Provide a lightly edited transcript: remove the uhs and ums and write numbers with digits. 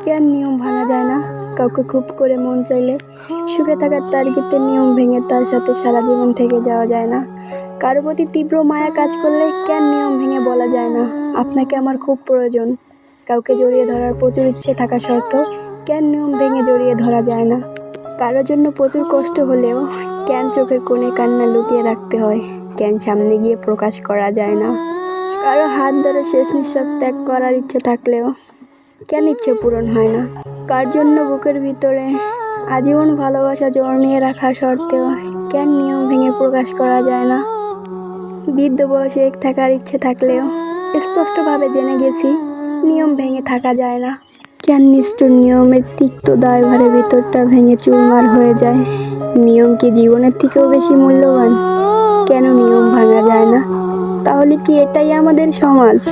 কেন নিয়ম ভাঙা যায় না? কাউকে খুব করে মন চাইলে সুখে থাকার তাগিদে নিয়ম ভেঙে তার সাথে সারা জীবন থেকে যাওয়া যায় না? কারো প্রতি তীব্র মায়া কাজ করলে কেন নিয়ম ভেঙে বলা যায় না আপনাকে আমার খুব প্রয়োজন? কাউকে জড়িয়ে ধরার প্রচুর ইচ্ছে থাকা সত্ত্বেও কেন নিয়ম ভেঙে জড়িয়ে ধরা যায় না? কারোর জন্য প্রচুর কষ্ট হলেও কেন চোখের কোণে কান্না লুকিয়ে রাখতে হয়? কেন সামনে গিয়ে প্রকাশ করা যায় না? কারো হাত ধরে শেষ নিঃশ্বাস ত্যাগ করার ইচ্ছে থাকলেও কেন ইচ্ছে পূরণ হয় না? কার জন্য বুকের ভিতরে আজীবন ভালোবাসা জমিয়ে রাখার সত্ত্বেও কেন নিয়ম ভেঙে প্রকাশ করা যায় না? বৃদ্ধ বয়সে এক থাকার ইচ্ছে থাকলেও স্পষ্টভাবে জেনে গেছি নিয়ম ভেঙে থাকা যায় না। কেন নিষ্ঠুর নিয়মের তিক্ত দায়ভারে ভিতরটা ভেঙে চুরমার হয়ে যায়? নিয়ম কি জীবনের থেকেও বেশি মূল্যবান? কেন নিয়ম ভাঙা যায় না? তাহলে কি এটাই আমাদের সমাজ?